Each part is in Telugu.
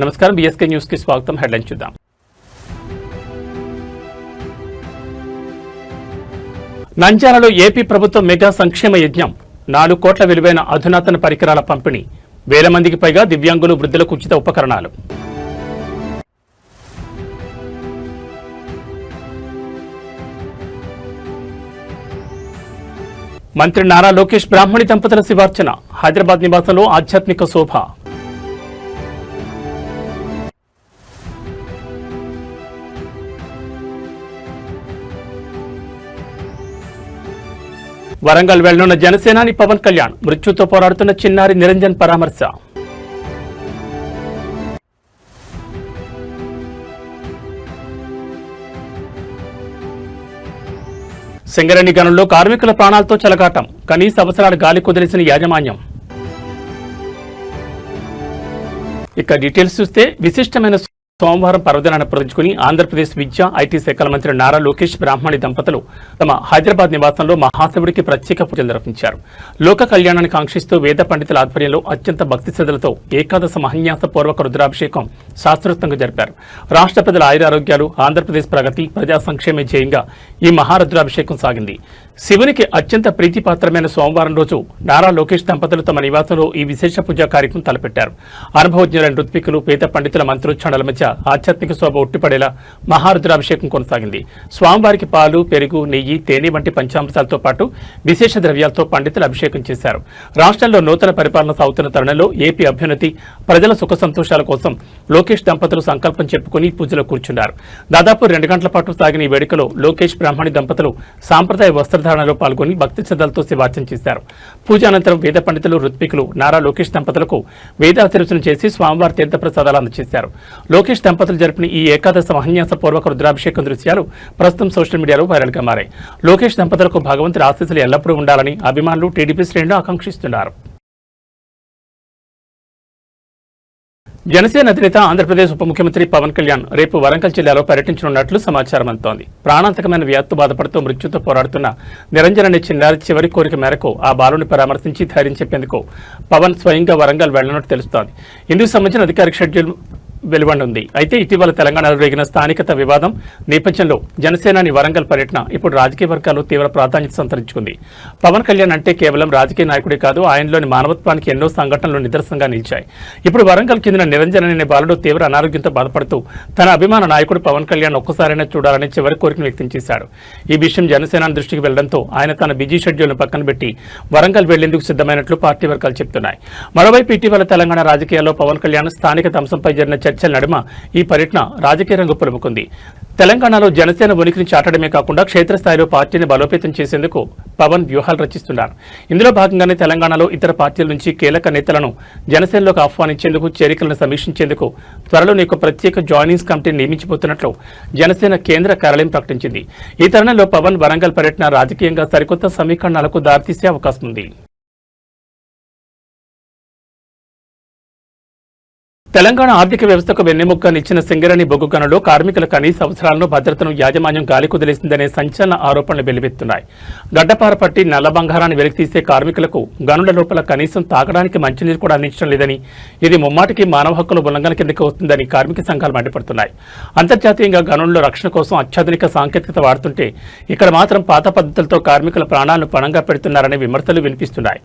నమస్కారం, బీఎస్కే న్యూస్ కి స్వాగతం. హెడ్లైన్స్ చూద్దాం. నంద్యాలలో ఏపీ ప్రభుత్వం మెగా సంక్షేమ యజ్ఞం. 4 కోట్ల విలువైన అధునాతన పరికరాల పంపిణీ. వేల మందికి పైగా దివ్యాంగులు, వృద్ధులకు ఉచిత ఉపకరణాలు. మంత్రి నారా లోకేష్ బ్రాహ్మణి దంపతుల శివార్చన. హైదరాబాద్ నివాసంలో ఆధ్యాత్మిక శోభ. వరంగల్ వెళ్లనున్న జనసేనాని పవన్ కళ్యాణ్. మృత్యుతో పోరాడుతున్న చిన్నారి నిరంజన్ పరామర్శ. సింగరేణి గనుల్లో కార్మికుల ప్రాణాలతో చెలగాటం. కనీస అవసరాలు గాలి కుదిలేసిన యాజమాన్యం. ఇక డీటెయిల్స్ చూస్తే, విశిష్టమైన సోమవారం పర్వదినాన్ని పురస్కరించుకుని ఆంధ్రప్రదేశ్ విద్యా, ఐటీ శాఖల మంత్రి నారా లోకేష్ బ్రాహ్మణి దంపతులు తమ హైదరాబాద్ నివాసంలో మహాశివుడికి ప్రత్యేక పూజలు నిర్వహించారు. లోక కళ్యాణాన్ని కాంక్షిస్తూ వేద పండితుల ఆధ్వర్యంలో అత్యంత భక్తి శ్రద్ధలతో ఏకాదశ మహన్యాస పూర్వక రుద్రాభిషేకం శాస్త్రోక్తంగా జరిపారు. రాష్ట్ర ప్రజల ఆయురారోగ్యాలు, ఆంధ్రప్రదేశ్ ప్రగతి, ప్రజా సంక్షేమ ధ్యేయంగా ఈ మహారుద్రాభిషేకం సాగింది. శివునికి అత్యంత ప్రీతిపాత్రమైన సోమవారం రోజు నారా లోకేష్ దంపతులు తమ నివాసంలో ఈ విశేష పూజా కార్యక్రమం తలపెట్టారు. అనుభవజ్ఞులైన ఋత్వికులు, వేద పండితుల మంత్రోచ్చారణల మధ్య ఆధ్యాత్మిక శోభ ఉట్టిపడేలా మహారుద్రాభిషేకం కొనసాగింది. స్వామివారికి పాలు, పెరుగు, నెయ్యి, తేనె వంటి పంచామృతాలతో పాటు విశేష ద్రవ్యాలతో పండితులు అభిషేకం చేశారు. రాష్ట్రంలో నూతన పరిపాలన సాగుతున్న తరుణంలో ఏపీ అభ్యున్నతి, ప్రజల సుఖ సంతోషాల కోసం లోకేష్ దంపతులు సంకల్పం చెప్పుకుని పూజలో కూర్చున్నారు. దాదాపు 2 గంటల పాటు సాగిన ఈ వేడుకలో లోకేష్ బ్రాహ్మణి దంపతులు సాంప్రదాయ వస్త్రధారణలో పాల్గొని భక్తి శ్రద్ధలతో శివార్చన చేశారు. పూజ అనంతరం వేద పండితులు, ఋత్వికులు నారా లోకేష్ దంపతులకు వేదాశీర్వచనం చేసి స్వామివారి తీర్థప్రసాదాలు అందజేశారు. లోకేష్ దంపతులు జరిపిన ఈ ఏకాదశ మహన్యాస పూర్వక రుద్రాభిషేకం దృశ్యాలు ప్రస్తుతం సోషల్ మీడియాలో వైరల్ గా మారాయి. లోకేష్ దంపతులకు భగవంతుడి ఆశీస్సులు ఎల్లప్పుడూ ఉండాలని అభిమానులు, టీడీపీ శ్రేణులు ఆకాంక్షిస్తున్నారు. జనసేన అధినేత, ఆంధ్రప్రదేశ్ ఉప ముఖ్యమంత్రి పవన్ కళ్యాణ్ రేపు వరంగల్ జిల్లాలో పర్యటించనున్నట్లు సమాచారం అందుతోంది. ప్రాణాంతకమైన వ్యాధితో బాధపడుతూ మృత్యుతో పోరాడుతున్న నిరంజన్ అనే చిన్నారి చివరి కోరిక మేరకు ఆ బాలుని పరామర్శించి ధైర్యం చెప్పేందుకు పవన్ స్వయంగా వరంగల్ వెళ్లనున్నట్టు తెలుస్తోంది. ఇందుకు సంబంధించిన అధికారిక షెడ్యూల్ వెలువడింది. అయితే ఇటీవల తెలంగాణలో రేగిన స్థానికత వివాదం నేపథ్యంలో జనసేనాని వరంగల్ పర్యటన ఇప్పుడు రాజకీయ వర్గాల్లో తీవ్ర ప్రాధాన్యత సంతరించుకుంది. పవన్ కళ్యాణ్ అంటే కేవలం రాజకీయ నాయకుడే కాదు, ఆయనలోని మానవత్వానికి ఎన్నో సంఘటనలు నిదర్శనంగా నిలిచాయి. ఇప్పుడు వరంగల్ చెందిన నిరంజన్ అనే బాలుడు తీవ్ర అనారోగ్యంతో బాధపడుతూ తన అభిమాన నాయకుడు పవన్ కళ్యాణ్ ఒక్కసారైనా చూడాలని చివరి కోరికను వ్యక్తం చేశాడు. ఈ విషయం జనసేన దృష్టికి వెళ్లడంతో ఆయన తన బిజీ షెడ్యూల్ను పక్కన పెట్టి వరంగల్ వెళ్లేందుకు సిద్ధమైనట్లు పార్టీ వర్గాలు చెబుతున్నాయి. మరోవైపు ఇటీవల తెలంగాణ రాజకీయాల్లో పవన్ కళ్యాణ్ స్థానికత అంశంపై జరిగిన చర్చల నడుమ ఈ పర్యటన రాజకీయ రంగు పులుముకుంది. తెలంగాణలో జనసేన ఉనికిని చాటడమే కాకుండా క్షేత్రస్థాయిలో పార్టీని బలోపేతం చేసేందుకు పవన్ వ్యూహాలు రచిస్తున్నారు. ఇందులో భాగంగానే తెలంగాణలో ఇతర పార్టీల నుంచి కీలక నేతలను జనసేనలోకి ఆహ్వానించేందుకు, చేరికలను సమీక్షించేందుకు త్వరలోనే ఒక ప్రత్యేక జాయినింగ్స్ కమిటీని నియమించబోతున్నట్లు జనసేన కేంద్ర కార్యాలయం ప్రకటించింది. ఈ తరుణంలో పవన్ వరంగల్ పర్యటన రాజకీయంగా సరికొత్త సమీకరణాలకు దారితీసే అవకాశం ఉంది. తెలంగాణ ఆర్థిక వ్యవస్థకు వెన్నెముక నిచ్చిన సింగరేణి బొగ్గు గనుల్లో కార్మికుల కనీస అవసరాలను, భద్రతను యాజమాన్యం గాలి కుదిలేసిందనే సంచలన ఆరోపణలు వెల్లువెత్తున్నాయి. గడ్డపార పట్టి నల్ల బంగారాన్ని వెలికితీసే కార్మికులకు గనుల లోపల కనీసం తాగడానికి మంచినీరు కూడా అందించడం లేదని, ఇది ముమ్మాటికి మానవ హక్కుల ఉల్లంఘన కిందకి వస్తుందని కార్మిక సంఘాలు మండిపడుతున్నాయి. అంతర్జాతీయంగా గనుల్లో రక్షణ కోసం అత్యాధునిక సాంకేతికత వాడుతుంటే ఇక్కడ మాత్రం పాత పద్ధతులతో కార్మికుల ప్రాణాలను పణంగా పెడుతున్నారనే విమర్శలు వినిపిస్తున్నాయి.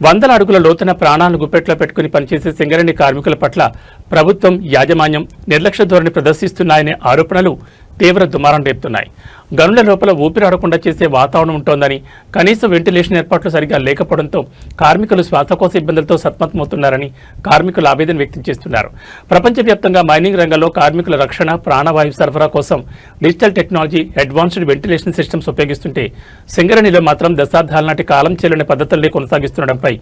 100 అడుగుల లోతున ప్రాణాలను గుప్పెట్లో పెట్టుకుని పనిచేసే సింగరేణి కార్మికుల పట్ల ప్రభుత్వం, యాజమాన్యం నిర్లక్ష్య ధోరణి ప్రదర్శిస్తున్నాయనే ఆరోపణలు తీవ్ర దుమారం రేపుతున్నాయి. గనుల లోపల ఊపిరాడకుండా చేసే వాతావరణం ఉంటోందని, కనీస వెంటిలేషన్ ఏర్పాట్లు సరిగా లేకపోవడంతో కార్మికులు శ్వాసకోశ ఇబ్బందులతో సతమతమవుతున్నారని కార్మికులు ఆవేదన వ్యక్తం చేస్తున్నారు. ప్రపంచవ్యాప్తంగా మైనింగ్ రంగంలో కార్మికుల రక్షణ, ప్రాణవాయు సరఫరా కోసం digital technology, advanced ventilation systems ఉపయోగిస్తుంటే సింగరేణిలో మాత్రం దశాబ్దాల నాటి కాలం చెల్లిన పద్ధతుల్ని కొనసాగిస్తుండడంపై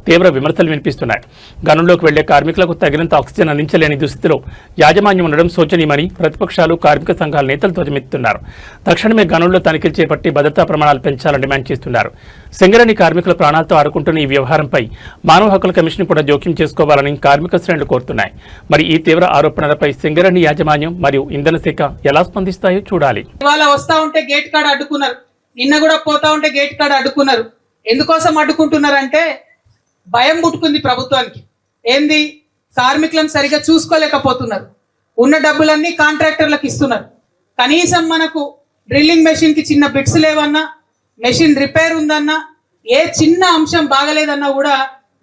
తీవ్ర విమర్శలు వినిపిస్తున్నాయి. గనుల్లోకి వెళ్లే కార్మికులకు తగినంత ఆక్సిజన్ అందించలేని దుస్థితిలో యాజమాన్యం ఉండడం శోచనీయమని ప్రతిపక్షాలు, కార్మిక సంఘాల నేతలు ధ్వజమెత్తుతున్నారు. తక్షణమే గనుల్లో తనిఖీలు చేపట్టి భద్రతా ప్రమాణాలు పెంచాలని డిమాండ్ చేస్తున్నారు. సింగరేణి కార్మికుల ప్రాణాలతో ఆడుకుంటున్న ఈ వ్యవహారంపై మానవ హక్కుల కమిషన్ కూడా జోక్యం చేసుకోవాలని కార్మిక శ్రేణులు కోరుతున్నాయి. మరి ఈ తీవ్ర ఆరోపణలపై సింగరేణి యాజమాన్యం మరియు ఇంధన శాఖ ఎలా స్పందిస్తాయో చూడాలి. ఇవాళ వస్తా ఉంటే గేట్ కాడ అడ్డుకున్నారు, నిన్న కూడా పోతా ఉంటే గేట్ కాడ అడ్డుకున్నారు. ఎందుకోసం అడ్డుకుంటున్నారంటే భయం పుట్టుకుంది ప్రభుత్వానికి. ఏంది కార్మికులను సరిగా చూసుకోలేకపోతున్నారు. ఉన్న డబ్బులన్నీ కాంట్రాక్టర్లకు ఇస్తున్నారు. కనీసం మనకు డ్రిల్లింగ్ మెషిన్ కి చిన్న బిట్స్ లేవన్నా, మెషిన్ రిపేర్ ఉందన్నా, ఏ చిన్న అంశం బాగలేదన్నా కూడా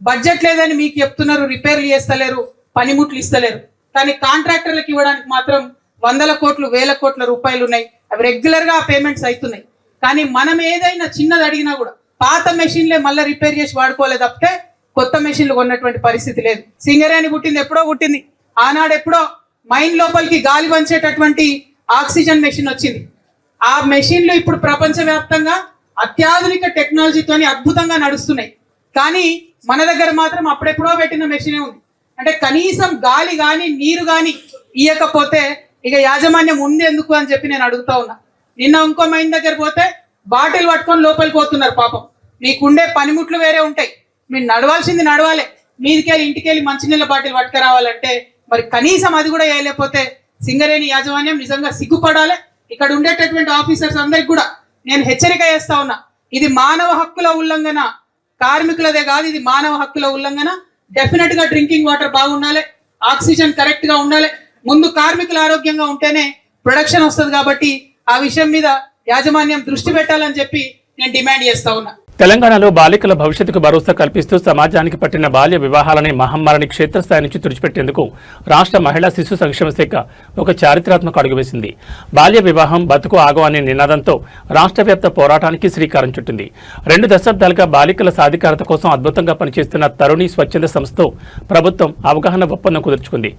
బడ్జెట్ లేదని మీకు చెప్తున్నారు, రిపేర్లు చేస్తలేరు, పనిముట్లు ఇస్తలేరు. కానీ కాంట్రాక్టర్లకు ఇవ్వడానికి మాత్రం 100 కోట్లు 1000 కోట్ల రూపాయలు ఉన్నాయి. అవి రెగ్యులర్ గా పేమెంట్స్ అవుతున్నాయి. కానీ మనం ఏదైనా చిన్నది అడిగినా కూడా పాత మెషిన్లే మళ్ళీ రిపేర్ చేసి వాడుకోలేదు తప్పితే కొత్త మెషిన్లు కొన్నటువంటి పరిస్థితి లేదు. సింగరేణి పుట్టింది ఎప్పుడో పుట్టింది. ఆనాడు ఎప్పుడో మైన్ లోపలికి గాలి వంచేటటువంటి ఆక్సిజన్ మెషిన్ వచ్చింది. ఆ మెషిన్లు ఇప్పుడు ప్రపంచవ్యాప్తంగా అత్యాధునిక టెక్నాలజీతోని అద్భుతంగా నడుస్తున్నాయి. కానీ మన దగ్గర మాత్రం అప్పుడెప్పుడో పెట్టిన మెషినే ఉంది. అంటే కనీసం గాలి కానీ నీరు కానీ ఇయ్యకపోతే ఇక యాజమాన్యం ఉంది ఎందుకు అని చెప్పి నేను అడుగుతా ఉన్నా. నిన్న ఇంకో మైన్ దగ్గర పోతే బాటిల్ పట్టుకొని లోపలికి పోతున్నారు. పాపం మీకుండే పనిముట్లు వేరే ఉంటాయి, మీరు నడవాల్సింది నడవాలే, మీదికెళ్ళి ఇంటికెళ్ళి మంచినీళ్ళ బాటిల్ పట్టుకురావాలంటే మరి కనీసం అది కూడా వేయలేకపోతే సింగరేణి యాజమాన్యం నిజంగా సిగ్గుపడాలి. ఇక్కడ ఉండేటటువంటి ఆఫీసర్స్ అందరికి కూడా నేను హెచ్చరిక చేస్తా ఉన్నా, ఇది మానవ హక్కుల ఉల్లంఘన, కార్మికులదే కాదు, ఇది మానవ హక్కుల ఉల్లంఘన. డెఫినెట్ గా డ్రింకింగ్ వాటర్ బాగుండాలి, ఆక్సిజన్ కరెక్ట్ గా ఉండాలి. ముందు కార్మికులు ఆరోగ్యంగా ఉంటేనే ప్రొడక్షన్ వస్తుంది. కాబట్టి ఆ విషయం మీద యాజమాన్యం దృష్టి పెట్టాలని చెప్పి నేను డిమాండ్ చేస్తా ఉన్నా. తెలంగాణలో బాలికల భవిష్యత్తుకు భరోసా కల్పిస్తూ సమాజానికి పట్టిన బాల్య వివాహాలనే మహమ్మారిని క్షేత్రస్థాయి నుంచి తుడిచిపెట్టేందుకు రాష్ట్ర మహిళా శిశు సంక్షేమ శాఖ ఒక చారిత్రాత్మక అడుగు వేసింది. బాల్య వివాహం బతుకు ఆగో అనే నినాదంతో రాష్ట్ర వ్యాప్త పోరాటానికి శ్రీకారం చుట్టింది. 2 దశాబ్దాలుగా బాలికల సాధికారత కోసం అద్భుతంగా పనిచేస్తున్న తరుణి స్వచ్ఛంద సంస్థతో ప్రభుత్వం అవగాహన ఒప్పందం కుదుర్చుకుంది.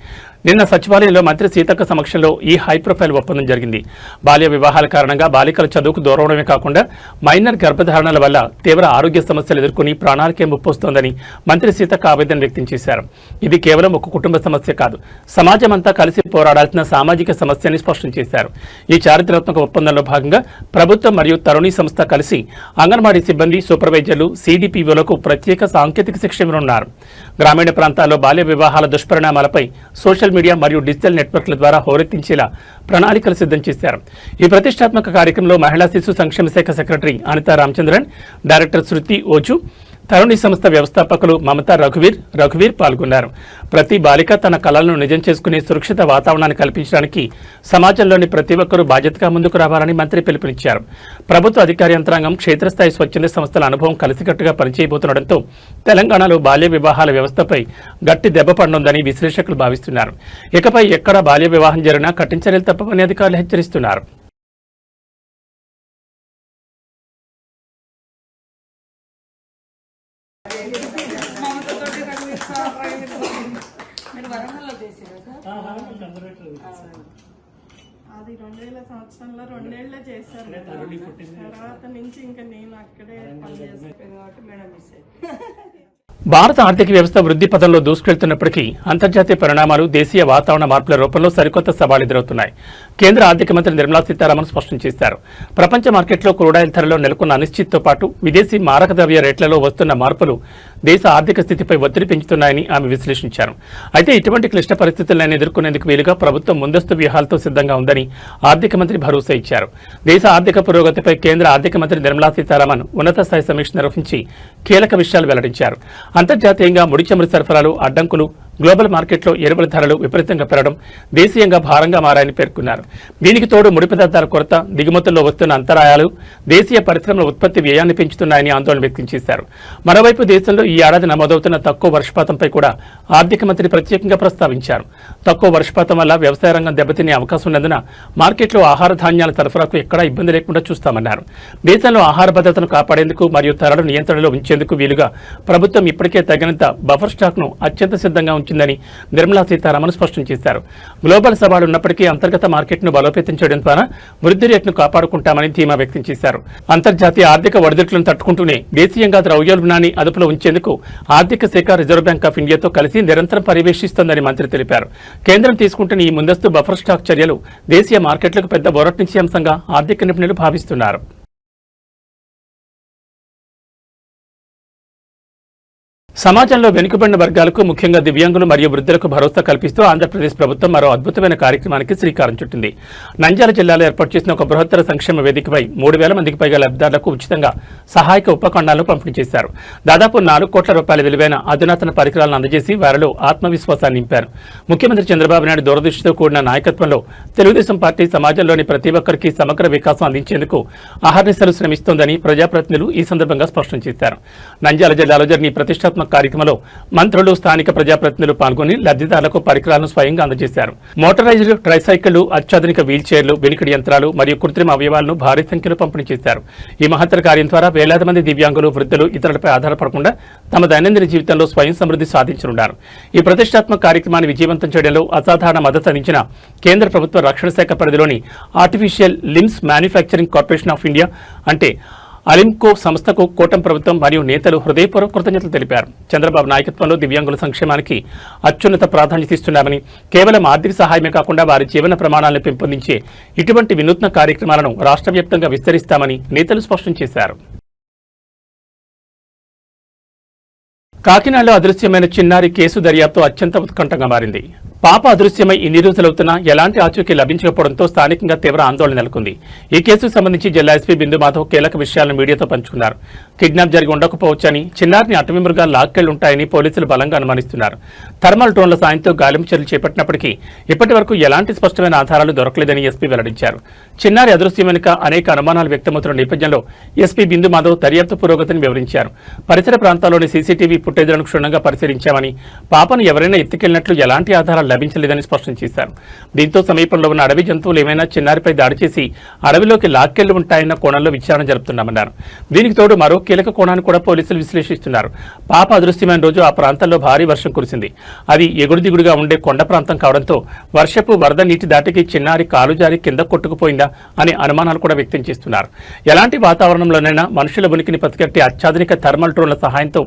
నిన్న సచివాలయంలో మంత్రి సీతక్క సమక్షంలో ఈ హైప్రొఫైల్ ఒప్పందం జరిగింది. బాల్య వివాహాల కారణంగా బాలికల చదువుకు దూరవడమే కాకుండా మైనర్ గర్భధారణల వల్ల తీవ్ర ఆరోగ్య సమస్యలు ఎదుర్కొని ప్రాణాలకే ముప్పొస్తోందని మంత్రి సీతక్క ఆవేదన వ్యక్తం చేశారు. ఇది కేవలం ఒక కుటుంబ సమస్య కాదు, సమాజమంతా కలిసి పోరాడాల్సిన సామాజిక సమస్య అని స్పష్టం చేశారు. ఈ చారిత్రాత్మక ఒప్పందంలో భాగంగా ప్రభుత్వం మరియు తరుణి సంస్థ కలిసి అంగన్వాడీ సిబ్బంది, సూపర్వైజర్లు, సిడిపిఓలకు ప్రత్యేక సాంకేతిక శిక్షణ ఇవ్వనున్నారు. గ్రామీణ ప్రాంతాల్లో బాల్య వివాహాల దుష్పరిణామాలపై సోషల్ మీడియా మరియు డిజిటల్ నెట్వర్క్ల ద్వారా హోరెత్తించేలా ప్రణాళికలు సిద్ధం చేశారు. ఈ ప్రతిష్టాత్మక కార్యక్రమంలో మహిళా శిశు సంక్షేమ శాఖ సెక్రటరీ అనితా రామచంద్రన్, డైరెక్టర్ శృతి ఓజు, తరుణి సంస్థ వ్యవస్థాపకులు మమతా రఘువీర్ పాల్గొన్నారు. ప్రతి బాలిక తన కలలను నిజం చేసుకునే సురక్షిత వాతావరణాన్ని కల్పించడానికి సమాజంలోని ప్రతి ఒక్కరూ బాధ్యతగా ముందుకు రావాలని మంత్రి పిలుపునిచ్చారు. ప్రభుత్వ అధికార యంత్రాంగం, క్షేత్రస్థాయి స్వచ్ఛంద సంస్థల అనుభవం కలిసికట్టుగా పనిచేయబోతుండటంతో తెలంగాణలో బాల్య వివాహాల వ్యవస్థపై గట్టి దెబ్బ పడనుందని విశ్లేషకులు భావిస్తున్నారు. ఇకపై ఎక్కడ బాల్య వివాహం జరిగినా కఠిన చర్యలు తప్పవని అధికారులు హెచ్చరిస్తున్నారు. అది 2000 సంవత్సరంలో 2 ఏళ్ళే చేశారు. తర్వాత నుంచి ఇంకా నేను అక్కడే పనిచేస్తాను కాబట్టి మేడం మిస్ అయ్యింది. భారత ఆర్థిక వ్యవస్థ వృద్ధి పథంలో దూసుకెళ్తున్నప్పటికీ అంతర్జాతీయ పరిణామాలు, దేశీయ వాతావరణ మార్పుల రూపంలో సరికొత్త సవాళ్లు ఎదురవుతున్నాయి. కేంద్ర ఆర్థిక మంత్రి నిర్మలా సీతారామన్ స్పష్టం చేశారు. ప్రపంచ మార్కెట్లో క్రూడాయిల్ ధరలో నెలకొన్న అనిశ్చితితో పాటు విదేశీ మారక ద్రవ్య రేట్లలో వస్తున్న మార్పులు దేశ ఆర్థిక స్థితిపై ఒత్తిడి పెంచుతున్నాయని ఆమె విశ్లేషించారు. అయితే ఇటువంటి క్లిష్ట పరిస్థితులను ఎదుర్కొనేందుకు వీలుగా ప్రభుత్వం ముందస్తు వ్యూహాలతో సిద్ధంగా ఉందని ఆర్థిక మంత్రి భరోసా ఇచ్చారు. దేశ ఆర్థిక పురోగతిపై కేంద్ర ఆర్థిక మంత్రి నిర్మలా సీతారామన్ ఉన్నత స్థాయి సమీక్ష నిర్వహించి కీలక విషయాలు వెల్లడించారు. అంతర్జాతీయంగా ముడి చమురు సరఫరాలు, అడ్డంకులు, గ్లోబల్ మార్కెట్లో ఎరువుల ధరలు విపరీతంగా పెరగడం దేశీయంగా భారంగా మారాయని పేర్కొన్నారు. దీనికి తోడు ముడి పదార్థాల కొరత, దిగుమతుల్లో వస్తున్న అంతరాయాలు దేశీయ పరిశ్రమల ఉత్పత్తి వ్యయాన్ని పెంచుతున్నాయని ఆందోళన వ్యక్తం చేశారు. మరోవైపు దేశంలో ఈ ఏడాది నమోదవుతున్న తక్కువ వర్షపాతంపై కూడా ఆర్థిక మంత్రి ప్రత్యేకంగా ప్రస్తావించారు. తక్కువ వర్షపాతం వల్ల వ్యవసాయ రంగం దెబ్బతినే అవకాశం ఉన్నందున మార్కెట్లో ఆహార ధాన్యాల సరఫరాకు ఎక్కడా ఇబ్బంది లేకుండా చూస్తామన్నారు. దేశంలో ఆహార భద్రతను కాపాడేందుకు మరియు ధరల నియంత్రణలో ఉంచేందుకు వీలుగా ప్రభుత్వం ఇప్పటికే తగినంత బఫర్ స్టాక్ను అత్యంత సిద్ధంగా ఉంచిందని నిర్మలా సీతారామన్ స్పష్టం చేశారు. గ్లోబల్ సవాళ్లు ఉన్నప్పటికీ అంతర్గత మార్కెట్ను బలోపేతం చేయడం ద్వారా వృద్ధి రేటును కాపాడుకుంటామని ధీమా వ్యక్తం చేశారు. అంతర్జాతీయ ఆర్థిక ఒడిదుడుకులను తట్టుకుంటూనే దేశీయంగా ద్రవ్యోల్బణాన్ని అదుపులో ఉంచేందుకు ఆర్థిక శాఖ రిజర్వ్ బ్యాంక్ ఆఫ్ ఇండియాతో కలిసి నిరంతరం పర్యవేక్షిస్తోందని మంత్రి తెలిపారు. కేంద్రం తీసుకుంటున్న ఈ ముందస్తు బఫర్ స్టాక్ చర్యలు దేశీయ మార్కెట్లకు పెద్ద ఊరటనిచ్చే అంశంగా ఆర్థిక నిపుణులు భావిస్తున్నారు. సమాజంలో వెనుకబడిన వర్గాలకు ముఖ్యంగా దివ్యాంగులు మరియు వృద్ధులకు భరోసా కల్పిస్తూ ఆంధ్రప్రదేశ్ ప్రభుత్వం మరో అద్భుతమైన కార్యక్రమానికి శ్రీకారం చుట్టింది. నంద్యాల జిల్లాలో ఏర్పాటు చేసిన ఒక బృహత్తర సంక్షేమ వేదికపై 3,000 మందికి పైగా లబ్ధిదారులకు ఉచితంగా సహాయక ఉపకరణాలను పంపిణీ చేశారు. దాదాపు 4 కోట్ల రూపాయల విలువైన అధునాతన పరికరాలను అందజేసి వారిలో ఆత్మవిశ్వాసాన్ని నింపారు. ముఖ్యమంత్రి చంద్రబాబు నాయుడు దూరదృష్టితో కూడిన నాయకత్వంలో తెలుగుదేశం పార్టీ సమాజంలోని ప్రతి ఒక్కరికి సమగ్ర వికాసం అందించేందుకు అహర్నిశలు శ్రమిస్తోందని ప్రజాప్రతినిధులు ఈ సందర్భంగా స్పష్టం చేశారు. నంద్యాల జిల్లాలో జరిగిన ప్రతిష్టాత్మక కార్యక్రమంలో మంత్రులు, స్థానిక ప్రజాప్రతినిధులు పాల్గొని లబ్ధిదారులకు పరికరాలను స్వయంగా అందజేశారు. మోటరైజ్డ్ ట్రైసైకిళ్లు, అత్యాధునిక వీల్ చైర్లు, వెనుకడి యంత్రాలు మరియు కృత్రిమ అవయవాలను భారీ సంఖ్యలో పంపిణీ చేశారు. ఈ మహత్తర కార్యం ద్వారా వేలాది మంది దివ్యాంగులు, వృద్ధులు ఇతరులపై ఆధారపడకుండా తమ దైనందిన జీవితంలో స్వయం సమృద్ధి సాధించనున్నారు. ఈ ప్రతిష్టాత్మక కార్యక్రమాన్ని విజయవంతం చేయడంలో అసాధారణ మద్దతు అందించిన కేంద్ర ప్రభుత్వ రక్షణ శాఖ పరిధిలోని artificial limbs manufacturing corporation of India అంటే అలింకో సంస్థకు కూటమి ప్రభుత్వం మరియు నేతలు హృదయపూర్వక కృతజ్ఞతలు తెలిపారు. చంద్రబాబు నాయకత్వంలో దివ్యాంగుల సంక్షేమానికి అత్యున్నత ప్రాధాన్యత ఇస్తున్నామని, కేవలం ఆర్థిక సహాయమే కాకుండా వారి జీవన ప్రమాణాలను పెంపొందించే ఇటువంటి వినూత్న కార్యక్రమాలను రాష్ట్ర వ్యాప్తంగా విస్తరిస్తామని నేతలు స్పష్టం చేశారు. కాకినాడలో అదృశ్యమైన చిన్నారి కేసు దర్యాప్తు అత్యంత ఉత్కంఠంగా మారింది. పాప అదృశ్యమై ఇన్ని రోజులవుతున్నా ఎలాంటి ఆచూకీ లభించకపోవడంతో స్థానికంగా తీవ్ర ఆందోళన నెలకొంది. ఈ కేసుకు సంబంధించి జిల్లా ఎస్పీ బిందు మాధవ్ కీలక విషయాలను మీడియాతో పంచుకున్నారు. కిడ్నాప్ జరిగి ఉండకపోవచ్చని, చిన్నారిని అటవీ మృగాలు లాక్కెళ్లుంటాయని పోలీసులు బలంగా అనుమానిస్తున్నారు. థర్మల్ డ్రోన్ల సాయంతో గాలింపు చర్యలు చేపట్టినప్పటికీ ఇప్పటి వరకు ఎలాంటి స్పష్టమైన ఆధారాలు దొరకలేదని ఎస్పీ వెల్లడించారు. చిన్నారి అదృశ్యం వెనుక అనేక అనుమానాలు వ్యక్తమవుతున్న నేపథ్యంలో ఎస్పీ బిందు మాధవ్ దర్యాప్తు పురోగతిని వివరించారు. పరిసర ప్రాంతాల్లోని సీసీటీవీ ఫుటేజ్లను క్షుణ్ణంగా పరిశీలించామని, పాపను ఎవరైనా ఎత్తుకెళ్లినట్లు ఎలాంటి ఆధారాలు లభించలేదని స్పష్టం చేశారు. దీంతో సమీపంలో ఉన్న అడవి జంతువులు ఏమైనా చిన్నారిపై దాడి చేసి అడవిలోకి లాక్కెళ్లి ఉంటాయన్న కోణంలో విచారణ జరుపుతున్నామన్నారు. దీనికి తోడు మరో కీలక కోణాన్ని కూడా పోలీసులు విశ్లేషిస్తున్నారు. పాప అదృశ్యమైన రోజు ఆ ప్రాంతంలో భారీ వర్షం కురిసింది. అది ఎగుడు దిగుడుగా ఉండే కొండ ప్రాంతం కావడంతో వర్షపు వరద నీటి దాటికి చిన్నారి కాలు జారి కింద కొట్టుకుపోయిందా అనే అనుమానాలు కూడా వ్యక్తం చేస్తున్నారు. ఎలాంటి వాతావరణంలోనైనా మనుషుల ఉనికిని పసిగట్టే అత్యాధునిక థర్మల్ డ్రోన్ల సహాయంతో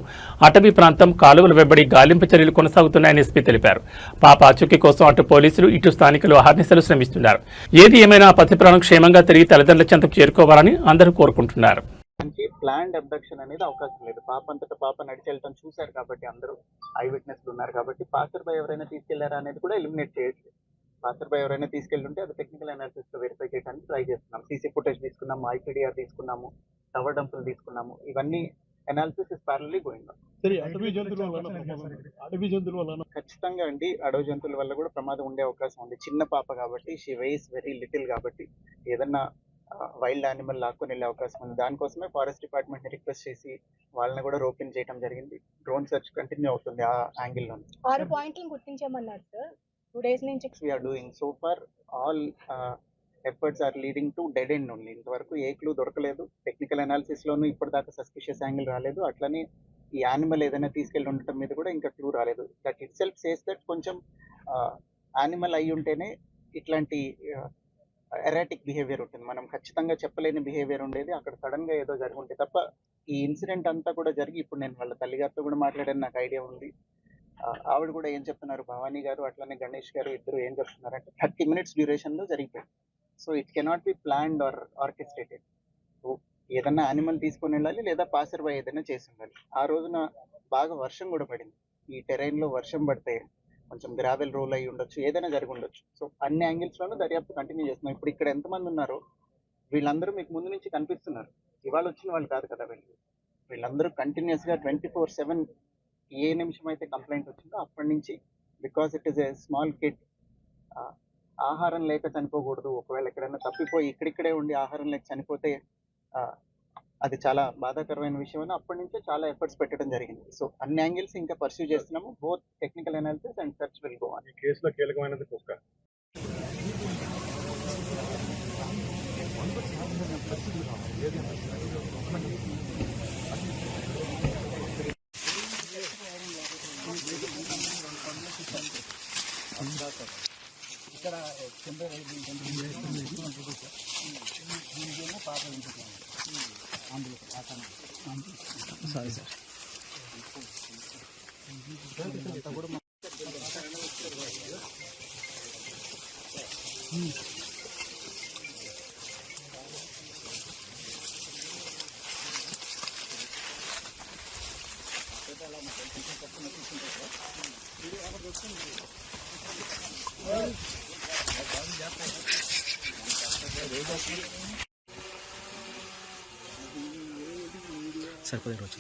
అటవీ ప్రాంతం, కాలువల వెంబడి గాలింపు చర్యలు కొనసాగుతున్నాయని ఎస్పీ తెలిపారు. పాప ఆచూకీ కోసం అటు పోలీసులు, ఇటు స్థానికులు అహర్నిశలు శ్రమిస్తున్నారు. ఏది ఏమైనా పసి ప్రాణం క్షేమంగా తిరిగి తల్లిదండ్రుల చెంతకు చేరుకోవాలని అందరూ కోరుకుంటున్నారు. ప్లాన్డ్ అబ్డక్షన్ అనేది అవకాశం లేదు. పాప అంతటా పాప నడిచి వెళ్ళటం చూశారు కాబట్టి, అందరూ ఐ విట్నెస్లు ఉన్నారు కాబట్టి, పాసర్ బై ఎవరైనా తీసుకెళ్లారా అనేది కూడా ఎలిమినేట్ చేయట్లేదు. పాసర్ బై ఎవరైనా తీసుకెళ్తుంటే అది టెక్నికల్ అనాలిసిస్ లో వెరిఫై చేయడానికి ట్రై చేస్తున్నాం. సీసీ ఫుటేజ్ తీసుకున్నాము, ఐపీడీఆర్ తీసుకున్నాము, టవర్ డంపులు తీసుకున్నాము. ఇవన్నీ అనాలిసిస్ ఇస్ ప్యారలీ గోయింగ్ ఆన్. ఖచ్చితంగా అండి, అడవి జంతువుల వల్ల కూడా ప్రమాదం ఉండే అవకాశం ఉంది. చిన్న పాప కాబట్టి, షీ వెయిస్ వెరీ లిటిల్ కాబట్టి ఏదన్నా వైల్డ్ యానిమల్ లాక్కొని వెళ్ళే అవకాశం ఉంది. దానికోసమే ఫారెస్ట్ డిపార్ట్మెంట్ ని రిక్వెస్ట్ చేసి వాళ్ళని కూడా రోపిన్ చేయడం జరిగింది. డ్రోన్ సెర్చ్ కంటిన్యూ అవుతుంది ఆ యాంగిల్ లో. 6 పాయింట్లు గుర్తించామన్నారు సార్ 2 days నుంచి. We are doing so far all efforts are leading to dead end only. ఇంతవరకు ఏ క్లూ దొరకలేదు. టెక్నికల్ అనాలిసిస్ లోనూ ఇప్పటిదాకా సస్పిషియస్ యాంగిల్ రాలేదు. అట్లనే ఈ యానిమల్ ఏదైనా తీసుకెళ్ళి ఉండటం మీద కూడా ఇంకా క్లూ రాలేదు. That it self says that కొంచెం యానిమల్ అయి ఉంటేనే ఇట్లాంటి ఎరాటిక్ బిహేవియర్ ఉంటుంది. మనం ఖచ్చితంగా చెప్పలేని బిహేవియర్ ఉండేది. అక్కడ సడన్ గా ఏదో జరుగుంటే తప్ప ఈ ఇన్సిడెంట్ అంతా కూడా జరిగి, ఇప్పుడు నేను వాళ్ళ తల్లిగారితో కూడా మాట్లాడాను, నాకు ఐడియా ఉంది. ఆవిడ కూడా ఏం చెప్తున్నారు, భవానీ గారు అట్లనే గణేష్ గారు ఇద్దరు ఏం చెప్తున్నారు అంటే 30 minutes డ్యూరేషన్ లో జరిగిపోయింది. So it cannot be planned or orchestrated. ఏదన్నా యానిమల్ తీసుకొని వెళ్ళాలి, లేదా పాసర్ బై ఏదైనా చేసి ఉండాలి. ఆ రోజున బాగా వర్షం కూడా పడింది. ఈ టెరైన్ లో వర్షం పడితే కొంచెం గ్రావెల్ రోల్ అయ్యి ఉండొచ్చు, ఏదైనా జరిగి ఉండొచ్చు. సో అన్ని యాంగిల్స్ లోనూ దర్యాప్తు కంటిన్యూ చేస్తున్నాం. ఇప్పుడు ఇక్కడ ఎంతమంది ఉన్నారో వీళ్ళందరూ మీకు ముందు నుంచి కనిపిస్తున్నారు. ఇవాళ వచ్చిన వాళ్ళు కాదు కదా వీళ్ళందరూ కంటిన్యూస్ గా 24/7 ఏ నిమిషం అయితే కంప్లైంట్ వచ్చిందో అప్పటి నుంచి, because it is a small kid, ఆహారం లేక చనిపోకూడదు. ఒకవేళ ఎక్కడైనా తప్పిపోయి ఇక్కడిక్కడే ఉండి ఆహారం లేక చనిపోతే అది చాలా బాధాకరమైన విషయం అని అప్పటి నుంచే చాలా ఎఫర్ట్స్ పెట్టడం జరిగింది. సో అన్ని యాంగిల్స్ ఇంకా పర్సూ చేస్తున్నాము. Both technical analysis and search will go on. ఈ కేసులో కీలకమైనది కుక్క. Sorry sir. సరిపోయే రోజు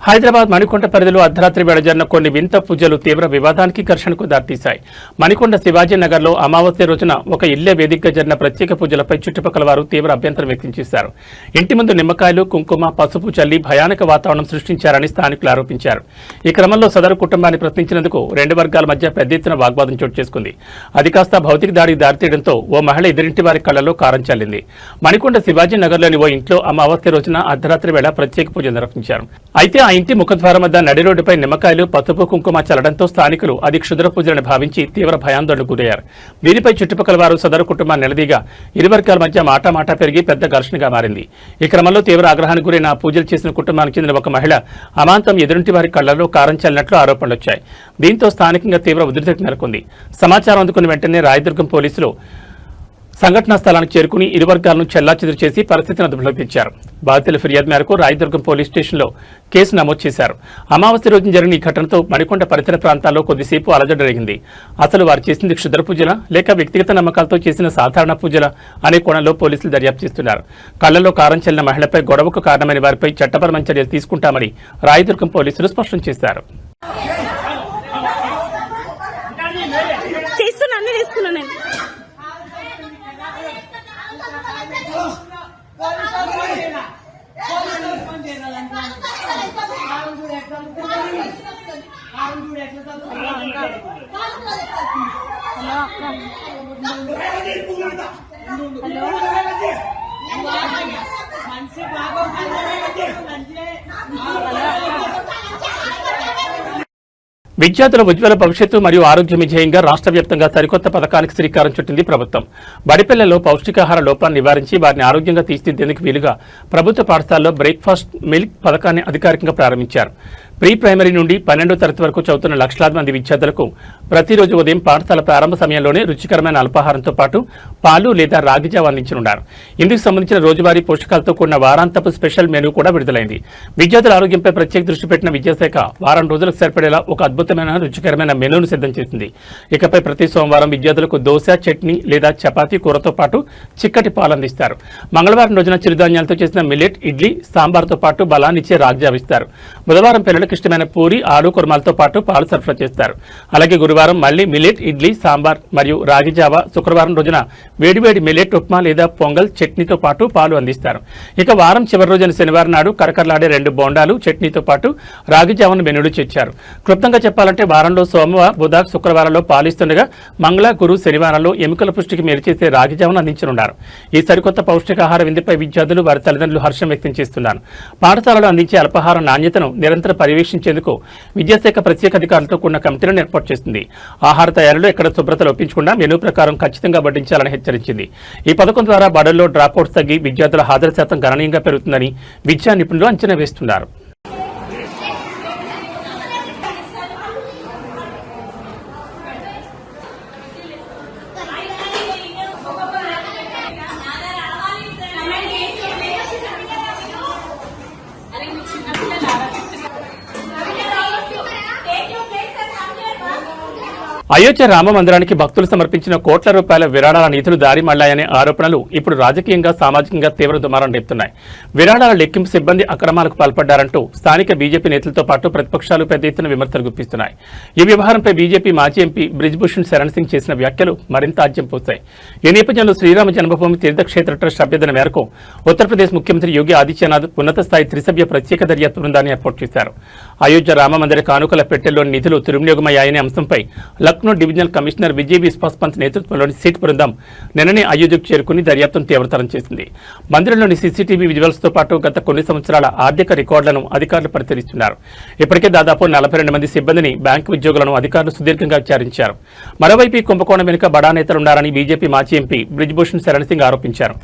హైదరాబాద్ మణికొండ పరిధిలో అర్ధరాత్రి వేళ జరిగిన కొన్ని వింత పూజలు తీవ్ర వివాదానికి ఘర్షణకు దారితీశాయి. మణికొండ శివాజీ నగర్లో అమావాస్య రోజున ఒక ఇల్లే వేదికగా జరిగిన ప్రత్యేక పూజలపై చుట్టుపక్కల వారు తీవ్ర అభ్యంతరం వ్యక్తం చేశారు. ఇంటి ముందు నిమ్మకాయలు, కుంకుమ, పసుపు చల్లి భయానక వాతావరణం సృష్టించారని స్థానికులు ఆరోపించారు. ఈ క్రమంలో సదరు కుటుంబాన్ని ప్రశ్నించినందుకు రెండు వర్గాల మధ్య పెద్ద ఎత్తున వాగ్వాదం చోటు చేసుకుంది. అది కాస్త భౌతిక దాడికి దారితీయడంతో ఓ మహిళ ఎదురింటి వారి కళ్లలో కారం చల్లింది. మణికొండ శివాజీ నగర్లోని ఓ ఇంట్లో అమావాస్య రోజున అర్ధరాత్రి వేళ ప్రత్యేక పూజలు నిర్వహించారు. అయితే ఆ ఇంటి ముఖద్వారం వద్ద నడి రోడ్డుపై నిమ్మకాయలు, పసుపు, కుంకుమ చల్లడంతో స్థానికులు అది క్షుద్ర పూజలని భావించి తీవ్ర భయాందోళనకు గురయ్యారు. దీనిపై చుట్టుపక్కల వారు సదరు కుటుంబాన్ని నిలదీగా ఇరు వర్గాల మధ్య మాటా పెరిగి పెద్ద ఘర్షణగా మారింది. ఈ క్రమంలో తీవ్ర ఆగ్రహానికి గురైన పూజలు చేసిన కుటుంబానికి చెందిన ఒక మహిళ అమాంతం ఎదురింటి వారి కళ్లలో కారం చల్లినట్లు ఆరోపణలు వచ్చాయి. దీంతో స్థానికంగా తీవ్ర ఉద్రిక్తత నెలకొంది. సమాచారం అందుకున్న వెంటనే రాయదుర్గం పోలీసులు సంఘటనా స్థలానికి చేరుకుని ఇరు వర్గాలను చెల్లాచెదురు చేసి పరిస్థితిని అదుపులోకి తెచ్చారు. బాధితుల ఫిర్యాదు మేరకు రాయదుర్గం పోలీస్ స్టేషన్లో కేసు నమోదు చేశారు. అమావాస్య రోజున జరిగిన ఈ ఘటనతో మణికొండ పరిసర ప్రాంతాల్లో కొద్దిసేపు అలజడి జరిగింది. అసలు వారు చేసింది క్షుద్ర పూజల లేక వ్యక్తిగత నమ్మకాలతో చేసిన సాధారణ పూజల అనే కోణంలో పోలీసులు దర్యాప్తు చేస్తున్నారు. కళ్లలో కారం చల్లిన మహిళపై గొడవకు కారణమైన వారిపై చట్టపరమైన చర్యలు తీసుకుంటామని రాయదుర్గం పోలీసులు స్పష్టం చేశారు. విద్యార్థుల ఉజ్వల భవిష్యత్తు మరియు ఆరోగ్య విజయంగా రాష్ట్ర వ్యాప్తంగా సరికొత్త పథకానికి శ్రీకారం చుట్టింది ప్రభుత్వం. బడిపిల్లల్లో పౌష్టికాహార లోపాన్ని నివారించి వారిని ఆరోగ్యంగా తీర్చిదిద్దేందుకు వీలుగా ప్రభుత్వ పాఠశాలలో బ్రేక్ఫాస్ట్ మిల్క్ పథకాన్ని అధికారికంగా ప్రారంభించారు. ప్రీ ప్రైమరీ నుండి 12వ తరగతి వరకు చదువుతున్న లక్షలాది మంది విద్యార్థులకు ప్రతిరోజు ఉదయం పాఠశాల ప్రారంభ సమయంలోనే రుచికరమైన అల్పాహారంతో పాటు పాలు లేదా రాగి జావ అందించనున్నారు. ఇందుకు సంబంధించిన రోజువారీ పోషకాలతో కూడిన వారాంతపు స్పెషల్ మెనూ కూడా విడుదలైంది. విద్యార్థుల ఆరోగ్యంపై ప్రత్యేక దృష్టి పెట్టిన విద్యాశాఖ వారం రోజులకు సరిపడేలా ఒక అద్భుతమైన రుచికరమైన మెనూను సిద్ధం చేసింది. ఇకపై ప్రతి సోమవారం విద్యార్థులకు దోశ, చట్నీ లేదా చపాతీ కూరతో పాటు చిక్కటి పాలు అందిస్తారు. మంగళవారం రోజున చిరుధాన్యాలతో చేసిన మిల్లెట్ ఇడ్లీ, సాంబార్తో పాటు బలాన్నిచ్చే రాగి జావ ఇస్తారు. బుధవారం పిల్లలకు ఇష్టమైన పూరి, ఆలు కుర్మాలతో పాటు పాలు సరఫరా చేస్తారు. అలాగే గురువారం మళ్లీ మిల్లెట్ ఇడ్లీ, సాంబార్ మరియు రాగి జావ, శుక్రవారం రోజున వేడివేడి మిల్లెట్ ఉప్మా లేదా పొంగల్ చట్నీతో పాటు పాలు అందిస్తారు. ఇక వారం చివరి రోజున శనివారం నాడు కరకరలాడే 2 బోండాలు చట్నీతో పాటు రాగి జావను మెనూలు చేర్చారు. క్లుప్తంగా చెప్పాలంటే వారంలో సోమవారం, బుధ, శుక్రవారంలో పాలిస్తుండగా మంగళ, గురు, శనివారంలో ఎముకల పుష్టికి మేలు చేసే రాగి జావను అందించనున్నారు. ఈ సరికొత్త పౌష్టికాహార విందుపై విద్యార్థులు, వారి తల్లిదండ్రులు హర్షం వ్యక్తం చేస్తున్నారు. పాఠశాలలో అందించే అల్పాహార నాణ్యతను నిరంతర పర్యవేక్షించేందుకు విద్యాశాఖ ప్రత్యేక అధికారులతో కూడిన కమిటీలను ఏర్పాటు చేస్తుంది. ఆహార తయారీలో ఎక్కడ శుభ్రత లోపించకుండా మెనూ ప్రకారం ఖచ్చితంగా వడ్డించాలని హెచ్చరించింది. ఈ పథకం ద్వారా బడుల్లో డ్రాప్అవుట్స్ తగ్గి విద్యార్థుల హాజరు శాతం గణనీయంగా పెరుగుతుందని విద్యా నిపుణులు అంచనా వేస్తున్నారు. అయోధ్య రామ మందిరానికి భక్తులు సమర్పించిన కోట్ల రూపాయల విరాళాల నిధులు దారి మళ్లాయనే ఆరోపణలు ఇప్పుడు రాజకీయంగా, సామాజికంగా తీవ్ర దుమారం రేపుతున్నాయి. విరాళాల లెక్కింపు సిబ్బంది అక్రమాలకు పాల్పడ్డారంటూ స్థానిక బీజేపీ నేతలతో పాటు ప్రతిపక్షాలు పెద్ద ఎత్తున విమర్శలు గుప్పిస్తున్నాయి. ఈ వ్యవహారంపై బీజేపీ మాజీ ఎంపీ బ్రిజ్భూషణ్ శరణ్ సింగ్ చేసిన వ్యాఖ్యలు మరింత ఆజ్యం పోశాయి. ఈ నేపథ్యంలో శ్రీరామ జన్మభూమి తీర్థక్షేత్ర ట్రస్ట్ అభ్యర్థన మేరకు ఉత్తరప్రదేశ్ ముఖ్యమంత్రి యోగి ఆదిత్యనాథ్ ఉన్నత స్థాయి త్రిసభ్య ప్రత్యేక దర్యాప్తు బృందాన్ని ఏర్పాటు చేశారు. అయోధ్య రామ మందిర కానుకల పెట్టెల్లోని నిధులు దుర్వినియోగమయ్యాయనే అంశంపై లక్నో డివిజనల్ కమిషనర్ విజయ్ విశ్వాస్ పంత్ నేతృత్వంలోని సిట్ బృందం నిన్ననే అయోధ్యకు చేరుకుని దర్యాప్తును తీవ్రతరం చేసింది. మందిరంలోని సీసీటీవీ విజువల్స్ తో పాటు గత కొన్ని సంవత్సరాల ఆర్థిక రికార్డులను అధికారులు పరిశీలిస్తున్నారు. ఇప్పటికే దాదాపు 42 మంది సిబ్బందిని, బ్యాంకు ఉద్యోగులను అధికారులు సుదీర్ఘంగా విచారించారు. మరోవైపు కుంభకోణం వెనుక బడా నేతలున్నారని బీజేపీ మాజీ ఎంపీ బ్రిజ్భూషణ్ శరణ్ సింగ్ ఆరోపించారు.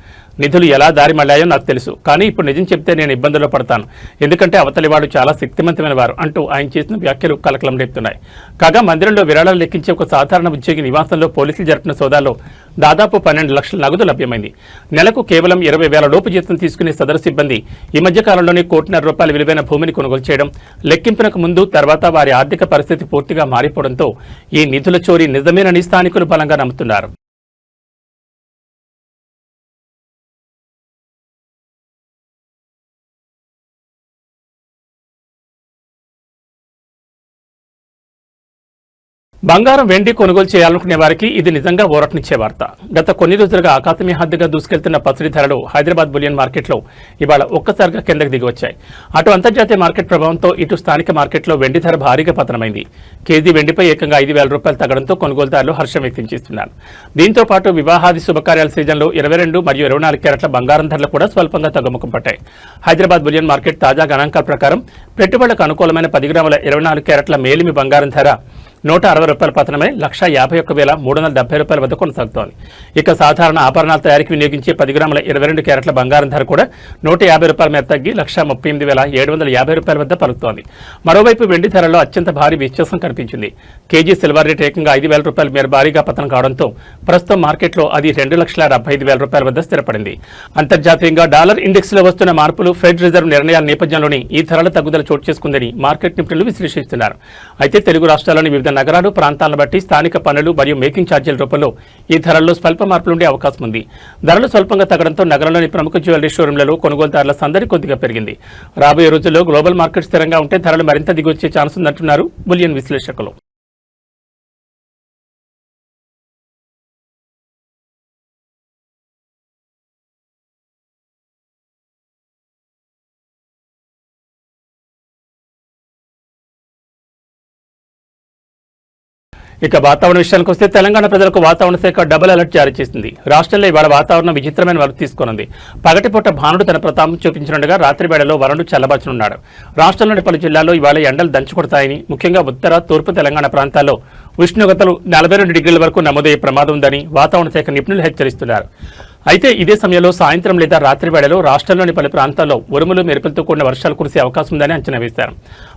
నిధులు ఎలా దారి మళ్లాయో నాకు తెలుసు, కానీ ఇప్పుడు నిజం చెప్తే నేను ఇబ్బందుల్లో పడతాను, ఎందుకంటే అవతలి వాడు చాలా శక్తివంతమైన వారు అంటూ ఆయన చేసిన వ్యాఖ్యలు కలకలం రేపుతున్నాయి. కాగా మందిరంలో విరాళాలు లెక్కించిన నిర్వహించే ఒక సాధారణ ఉద్యోగి నివాసంలో పోలీసులు జరిపిన సోదాల్లో దాదాపు 12 లక్షల నగదు లభ్యమైంది. నెలకు కేవలం 20,000 లోపు జీతం తీసుకునే సదరు సిబ్బంది ఈ మధ్య కాలంలోనే ₹1,50,00,000 విలువైన భూమిని కొనుగోలు చేయడం, లెక్కింపునకు ముందు తర్వాత వారి ఆర్థిక పరిస్థితి పూర్తిగా మారిపోవడంతో ఈ నిధుల చోరీ నిజమేనని స్థానికులు బలంగా నమ్ముతున్నారు. బంగారం, వెండి కొనుగోలు చేయాలనుకునే వారికి ఇది నిజంగా ఊరటనిచ్చే వార్త. గత కొన్ని రోజులుగా ఆకాశమే హద్దుగా దూసుకెళ్తున్న పసిడి ధరలు హైదరాబాద్ బులియన్ మార్కెట్లో ఇవాళ ఒక్కసారిగా కిందకు దిగి వచ్చాయి. అటు అంతర్జాతీయ మార్కెట్ ప్రభావంతో ఇటు స్థానిక మార్కెట్లో వెండి ధర భారీగా పతనమైంది. కేజీ వెండిపై ఏకంగా ₹5,000 తగ్గడంతో కొనుగోలుదారులు హర్షం వ్యక్తం చేస్తున్నారు. దీంతో పాటు వివాహాది శుభకార్యాల సీజన్లో 22 మరియు 24 క్యారెట్ల బంగారం ధరలు కూడా స్వల్పంగా తగ్గుముఖం పట్టాయి. హైదరాబాద్ బులియన్ మార్కెట్ తాజా గణాంకాల ప్రకారం పెట్టుబడులకు అనుకూలమైన 10 గ్రాముల 24 క్యారెట్ల మేలిమి బంగారం ధర ₹160 పతనమై ₹151,370 వద్ద కొనసాగుతోంది. ఇక సాధారణ ఆభరణాల తయారీకి వినియోగించే 10 గ్రాముల 22 క్యారెట్ల బంగారం ధర కూడా ₹150 మేర తగ్గి ₹138,750 వద్ద పలుకుతోంది. మరోవైపు వెండి ధరలో అత్యంత భారీ వ్యత్యాసం కనిపించింది. కేజీ సిల్వర్ రేట్ ఏకంగా ₹5,000 మేర భారీగా పతనం కావడంతో ప్రస్తుతం మార్కెట్లో అది ₹2,75,000 వద్ద స్థిరపడింది. అంతర్జాతీయంగా డాలర్ ఇండెక్స్ లో వస్తున్న మార్పులు, ఫెడ్ రిజర్వ్ నిర్ణయాల నేపథ్యంలోనే ఈ ధరల తగ్గుదల చోటు చేసుకుందని మార్కెట్ నిపుణులు విశ్లేషిస్తున్నారు. అయితే తెలుగు రాష్ట్రాల్లోని వివిధ నగరాలు, ప్రాంతాలను బట్టి స్థానిక పన్నులు మరియు మేకింగ్ ఛార్జీల రూపంలో ఈ ధరల్లో స్వల్ప మార్పులుండే అవకాశం ఉంది. ధరలు స్వల్పంగా తగ్గడంతో నగరంలోని ప్రముఖ జ్యువెలరీ షోరూంలలో కొనుగోలుదారుల సందడి కొద్దిగా పెరిగింది. రాబోయే రోజుల్లో గ్లోబల్ మార్కెట్ స్థిరంగా ఉంటే ధరలు మరింత దిగొచ్చే ఛాన్స్ ఉందంటున్నారు బులియన్ విశ్లేషకులు. ఇక వాతావరణ విషయానికి వస్తే తెలంగాణ ప్రజలకు వాతావరణ శాఖ డబుల్ అలర్ట్ జారీ చేసింది. రాష్ట్రంలో ఇవాళ వాతావరణం విచిత్రమైన వరకు తీసుకున్నది. పగటిపూట భానుడు తన ప్రతాపం చూపించనుండగా రాత్రి వేళలో వరుణుడు చల్లబరచనున్నాడు. రాష్ట్రంలోని పలు జిల్లాల్లో ఇవాళ ఎండలు దంచుకొడతాయని, ముఖ్యంగా ఉత్తర, తూర్పు తెలంగాణ ప్రాంతాల్లో ఉష్ణోగ్రతలు 42 డిగ్రీల వరకు నమోదయ్యే ప్రమాదం ఉందని వాతావరణ శాఖ నిపుణులు హెచ్చరిస్తున్నారు. అయితే ఇదే సమయంలో సాయంత్రం లేదా రాత్రి వేళలో రాష్ట్రంలోని పలు ప్రాంతాల్లో ఉరుములు, మెరుపులతో కూడిన వర్షాలు కురిసే అవకాశం ఉందని అంచనా వేశారు.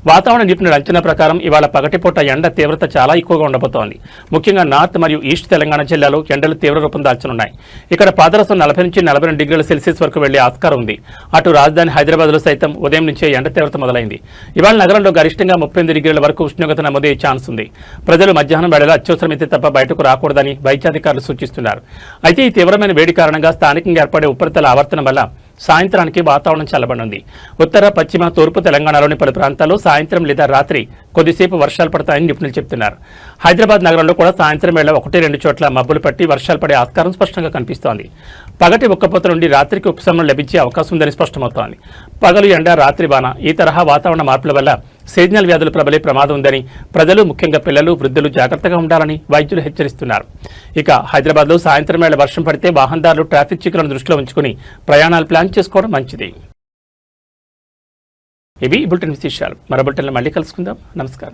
వాతావరణ నిపుణుల అంచనా ప్రకారం ఇవాళ పగటిపూట ఎండ తీవ్రత చాలా ఎక్కువగా ఉండబోతోంది. ముఖ్యంగా నార్త్ మరియు ఈస్ట్ తెలంగాణ జిల్లాలో ఎండలు తీవ్ర రూపం దాల్చనున్నాయి. ఇక్కడ పాదరసం 40 నుంచి 42 డిగ్రీల సెల్సియస్ వరకు వెళ్లే ఆస్కారం ఉంది. అటు రాజధాని హైదరాబాద్లో సైతం ఉదయం నుంచే ఎండ తీవ్రత మొదలైంది. ఇవాళ నగరంలో గరిష్టంగా 38 డిగ్రీల వరకు ఉష్ణోగ్రత నమోదయ్యే ఛాన్స్ ఉంది. ప్రజలు మధ్యాహ్నం వేళలో అత్యవసరమైతే తప్ప బయటకు రాకూడదని వైద్యాధికారులు సూచిస్తున్నారు. అయితే ఈ తీవ్రమైన వేడి కారణంగా స్థానికంగా ఏర్పడే ఉపరితల ఆవర్తనం వల్ల సాయంత్రానికి వాతావరణం చల్లబడింది. ఉత్తర, పశ్చిమ, తూర్పు తెలంగాణలోని పలు ప్రాంతాల్లో సాయంత్రం లేదా రాత్రి కొద్దిసేపు వర్షాలు పడతాయని నిపుణులు చెబుతున్నారు. హైదరాబాద్ నగరంలో కూడా సాయంత్రం వేళ 1-2 చోట్ల మబ్బులు పట్టి వర్షాలు పడే ఆస్కారం స్పష్టంగా కనిపిస్తోంది. పగటి ఉక్కపోత నుండి రాత్రికి ఉపశమనం లభించే అవకాశం ఉందని స్పష్టమవుతోంది. పగలు ఎండ, రాత్రి వాన ఈ తరహా వాతావరణ మార్పుల వల్ల సీజనల్ వ్యాధులు ప్రబలే ప్రమాదం ఉందని, ప్రజలు ముఖ్యంగా పిల్లలు, వృద్ధులు జాగ్రత్తగా ఉండాలని వైద్యులు హెచ్చరిస్తున్నారు. ఇక హైదరాబాద్లో సాయంత్రం వేళ వర్షం పడితే వాహనదారులు ట్రాఫిక్ చిక్కులను దృష్టిలో ఉంచుకుని ప్రయాణాలు ప్లాన్ చేసుకోవడం మంచిది. ఇవి బులెటిన్ విశేషాలు. మరో బులెటిన్లో మళ్ళీ కలుసుకుందాం. నమస్కారం.